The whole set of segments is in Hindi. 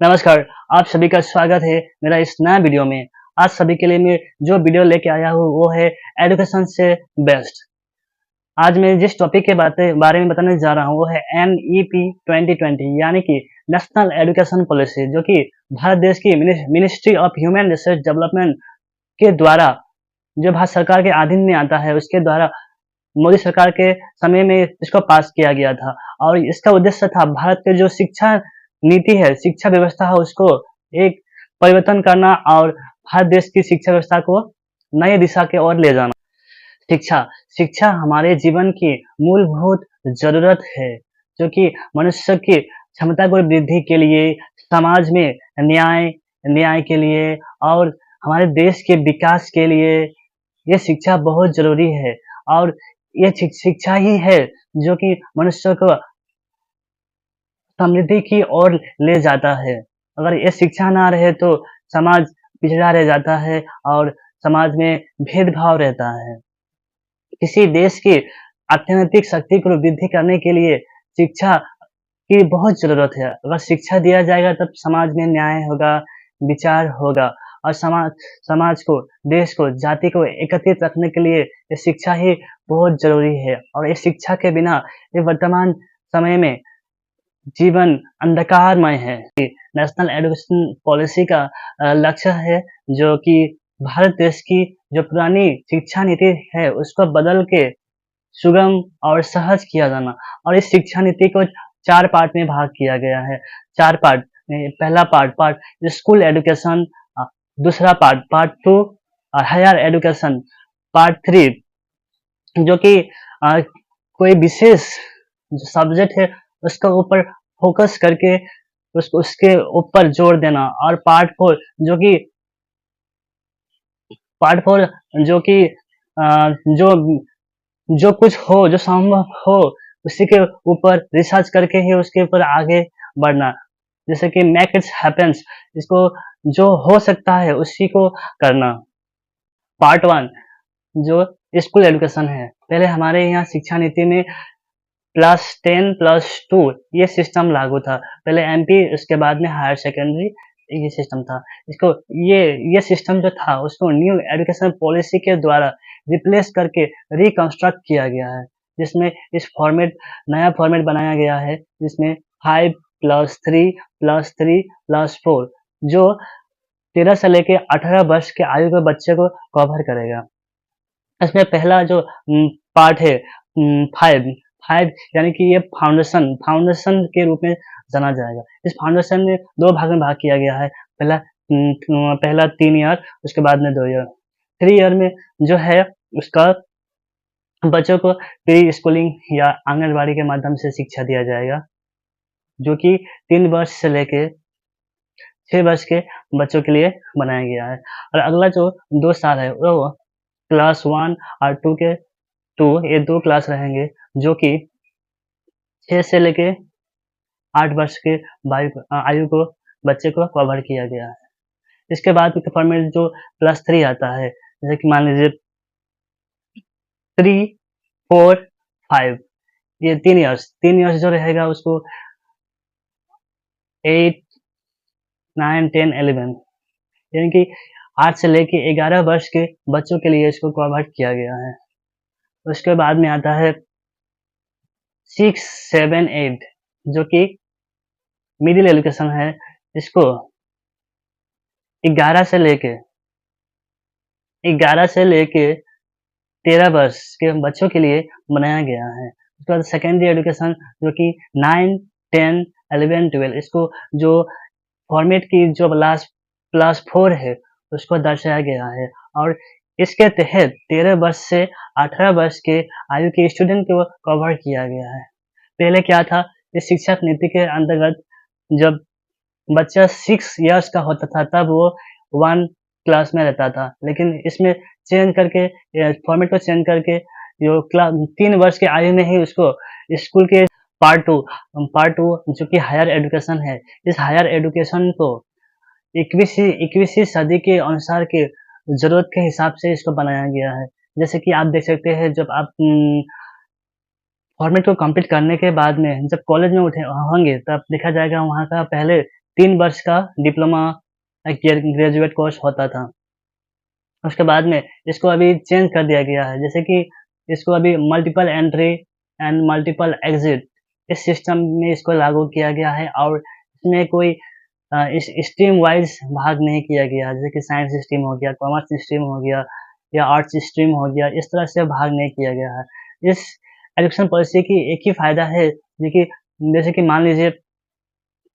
नमस्कार, आप सभी का स्वागत है मेरा इस नया वीडियो में। आज सभी के लिए मैं जो वीडियो लेके आया हूँ वो है एजुकेशन से बेस्ट। आज मैं जिस टॉपिक के बारे में बताने जा रहा हूँ वो है NEP 2020 यानी कि नेशनल एजुकेशन पॉलिसी, जो कि भारत देश की ministry of human resource development के द्वारा, जो भारत सरकार के अधीन में आता है, उसके द्वारा मोदी सरकार के समय में इसको पास किया गया था। और इसका उद्देश्य था भारत के जो शिक्षा नीति है, शिक्षा व्यवस्था है, उसको एक परिवर्तन करना और भारत देश की शिक्षा व्यवस्था को नई दिशा की ओर ले जाना। शिक्षा शिक्षा हमारे जीवन की मूलभूत जरूरत है, जो कि मनुष्य की क्षमता को वृद्धि के लिए, समाज में न्याय न्याय के लिए और हमारे देश के विकास के लिए ये शिक्षा बहुत जरूरी है। और ये शिक्षा ही है जो कि मनुष्य को समृद्धि की ओर ले जाता है। अगर ये शिक्षा ना रहे तो समाज पिछड़ा रह जाता है और समाज में भेदभाव रहता है। किसी देश की अर्थनैतिक शक्ति को वृद्धि करने के लिए शिक्षा की बहुत जरूरत है। अगर शिक्षा दिया जाएगा तब समाज में न्याय होगा, विचार होगा और समाज को, देश को, जाति को एकत्रित रखने के लिए ये शिक्षा ही बहुत जरूरी है। और इस शिक्षा के बिना ये वर्तमान समय में जीवन अंधकारमय है। नेशनल एजुकेशन पॉलिसी का लक्ष्य है जो कि भारत देश की जो पुरानी शिक्षा नीति है उसको बदल के सुगम और सहज किया जाना। और इस शिक्षा नीति को 4 पार्ट में भाग किया गया है। 4 पार्ट में पहला पार्ट स्कूल एजुकेशन, दूसरा पार्ट 2 और हायर एजुकेशन, पार्ट 3 जो कि कोई विशेष जो सब्जेक्ट है उसके ऊपर फोकस करके उसके ऊपर जोर देना। और पार्ट 4 जो कि जो जो कुछ हो, जो संभव हो, उसी के ऊपर रिसर्च करके ही उसके ऊपर आगे बढ़ना। जैसे कि मेक इट हैपेंस, इसको जो हो सकता है उसी को करना। पार्ट 1 जो स्कूल एजुकेशन है, पहले हमारे यहाँ शिक्षा नीति में +10+2 ये सिस्टम लागू था। पहले MP, उसके बाद में हायर सेकेंडरी, ये सिस्टम था। इसको ये सिस्टम जो था उसको न्यू एजुकेशन पॉलिसी के द्वारा रिप्लेस करके रिकंस्ट्रक्ट किया गया है, जिसमें नया फॉर्मेट बनाया गया है, जिसमें 5+3+3+4 जो 13 से लेके 18 वर्ष के आयु के बच्चे को कवर करेगा। इसमें पहला जो पार्ट है 5 यानी कि ये फाउंडेशन के रूप में जाना जाएगा। इस फाउंडेशन में 2 भाग में भाग किया गया है। पहला 3 ईयर, उसके बाद में 2 ईयर। 3 ईयर में जो है उसका बच्चों को प्री स्कूलिंग या आंगनबाड़ी के माध्यम से शिक्षा दिया जाएगा, जो कि 3 वर्ष से लेके 6 वर्ष के बच्चों के लिए बनाया गया है। और अगला जो 2 साल है वो क्लास 1 और 2 के 2 ये 2 क्लास रहेंगे, जो कि 6 से लेके 8 वर्ष के आयु को बच्चे को कवर किया गया है। इसके बाद फॉर्मेट जो +3 आता है, जैसे कि मान लीजिए 3, 4, 5 ये 3 इयर्स जो रहेगा उसको 8, 9, 10, 11 यानी कि 8 से लेके 11 वर्ष के बच्चों के लिए इसको कवर किया गया है। उसके बाद में आता है 6, 7, 8 जो कि मिडिल एजुकेशन है। इसको 11 से लेके 13 वर्ष के बच्चों के लिए बनाया गया है। उसके बाद सेकेंडरी एजुकेशन जो कि 9, 10, 11, 12 इसको जो फॉर्मेट की जो +4 है उसको दर्शाया गया है। और इसके तहत 13 वर्ष से 18 वर्ष के आयु के स्टूडेंट को कवर किया गया है। पहले क्या था, इस शिक्षा नीति के अंतर्गत जब बच्चा 6 इयर्स का होता था तब वो 1 क्लास में रहता था, लेकिन इसमें फॉर्मेट को चेंज करके जो 3 वर्ष के आयु में ही उसको स्कूल के पार्ट 2 जो कि हायर एजुकेशन है, इस हायर एजुकेशन को 21वीं सदी के अनुसार के जरूरत के हिसाब से इसको बनाया गया है। जैसे कि आप देख सकते हैं, जब आप फॉर्मेट को कंप्लीट करने के बाद में जब कॉलेज में होंगे तब देखा जाएगा वहाँ का पहले 3 वर्ष का डिप्लोमा ग्रेजुएट कोर्स होता था। उसके बाद में इसको अभी चेंज कर दिया गया है, जैसे कि इसको अभी multiple entry and multiple exit इस सिस्टम में इसको लागू किया गया है और इसमें कोई इस स्ट्रीम वाइज भाग नहीं किया गया, जैसे कि साइंस स्ट्रीम हो गया, कॉमर्स स्ट्रीम हो गया या आर्ट्स स्ट्रीम हो गया, इस तरह से भाग नहीं किया गया है। इस एजुकेशन पॉलिसी की एक ही फ़ायदा है, जैसे कि मान लीजिए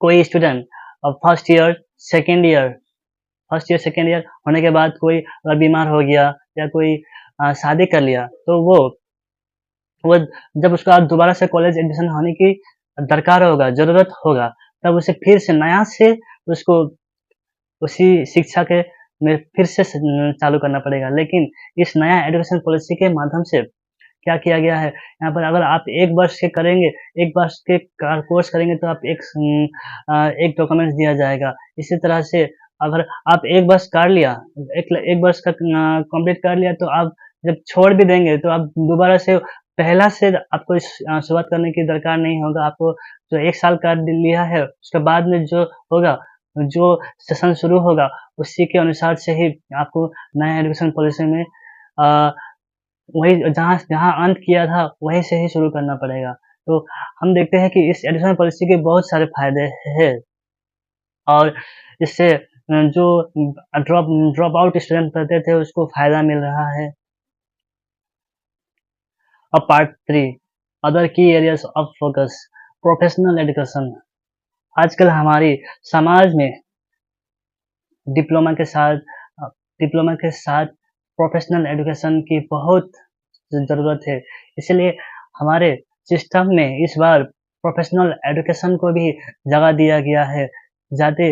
कोई student first year, second year first year, second year होने के बाद कोई अगर बीमार हो गया या कोई शादी कर लिया, तो वो जब उसका दोबारा से कॉलेज एडमिशन होने की दरकार होगा, ज़रूरत होगा, तब उसे फिर से नया से उसको उसी शिक्षा के में फिर से चालू करना पड़ेगा। लेकिन इस नया एजुकेशन पॉलिसी के माध्यम से क्या किया गया है, यहाँ पर अगर आप 1 वर्ष के करेंगे, 1 वर्ष के कोर्स करेंगे तो आप एक डॉक्यूमेंट्स दिया जाएगा। इसी तरह से अगर आप 1 वर्ष कर लिया, 1 वर्ष का कंप्लीट कर लिया, तो आप जब छोड़ भी देंगे तो आप दोबारा से पहला से आपको शुरुआत करने की दरकार नहीं होगा। आपको जो 1 साल कर लिया है, उसके बाद में जो होगा, जो सेशन शुरू होगा, उसी के अनुसार से ही आपको नया एजुकेशन पॉलिसी में वही जहाँ जहाँ अंत किया था, वहीं से ही शुरू करना पड़ेगा। तो हम देखते हैं कि इस एजुकेशन पॉलिसी के बहुत सारे फ़ायदे हैं और इससे जो ड्रॉप आउट स्टूडेंट रहते थे, उसको फ़ायदा मिल रहा है। अब पार्ट 3 अदर की areas of focus professional education. आजकल हमारी समाज में डिप्लोमा के साथ प्रोफेशनल एजुकेशन की बहुत ज़रूरत है। इसलिए हमारे सिस्टम में इस बार प्रोफेशनल एजुकेशन को भी जगह दिया गया है। जाते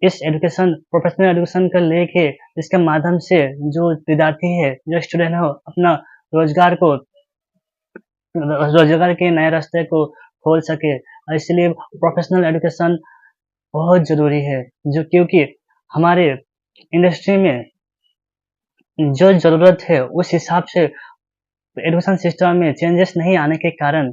इस प्रोफेशनल एजुकेशन को लेके इसके माध्यम से जो विद्यार्थी है, जो स्टूडेंट हो, अपना रोज़गार के नए रास्ते को खोल सके। इसलिए प्रोफेशनल एजुकेशन बहुत ज़रूरी है, क्योंकि हमारे इंडस्ट्री में जो ज़रूरत है, उस हिसाब से एजुकेशन सिस्टम में चेंजेस नहीं आने के कारण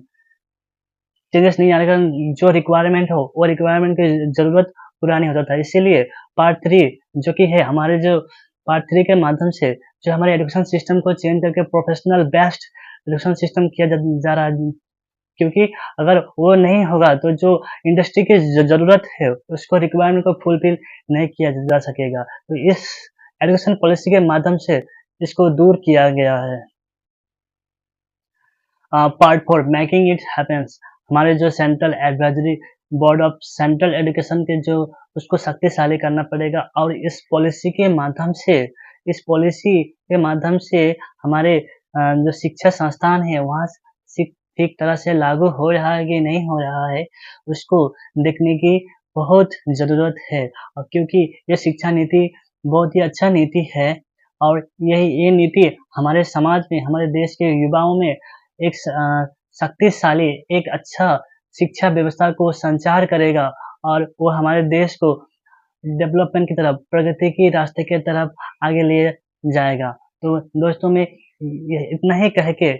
जो रिक्वायरमेंट हो, वो रिक्वायरमेंट की ज़रूरत पूरा नहीं होता था। इसीलिए पार्ट 3 पार्ट 3 के माध्यम से जो हमारे एजुकेशन सिस्टम को चेंज करके प्रोफेशनल बेस्ड एजुकेशन सिस्टम किया जा रहा है। क्योंकि अगर वो नहीं होगा तो जो इंडस्ट्री की ज़रूरत है, उसको रिक्वायरमेंट को फुलफिल नहीं किया जा सकेगा। तो इस एजुकेशन पॉलिसी के माध्यम से इसको दूर किया गया है। Part 4 making it happens. हमारे जो central advisory board of central education के जो उसको शक्तिशाली करना पड़ेगा और इस पॉलिसी के माध्यम से हमारे जो शिक्षा संस्थान है, वहाँ ठीक तरह से लागू हो रहा है कि नहीं हो रहा है, उसको देखने की बहुत ज़रूरत है। और क्योंकि ये शिक्षा नीति बहुत ही अच्छा नीति है और ये नीति हमारे समाज में, हमारे देश के युवाओं में एक शक्तिशाली, एक अच्छा शिक्षा व्यवस्था को संचार करेगा और वो हमारे देश को डेवलपमेंट की तरफ, प्रगति के रास्ते की तरफ आगे ले जाएगा। तो दोस्तों, मैं ये इतना ही कह के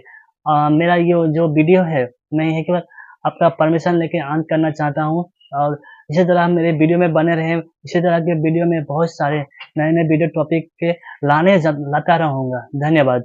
मेरा ये जो वीडियो है, मैं यही केवल आपका परमिशन लेके अंत करना चाहता हूँ और इसी तरह मेरे वीडियो में बने रहें। इसी तरह के वीडियो में बहुत सारे नए-नए वीडियो टॉपिक के लाता रहूँगा। धन्यवाद।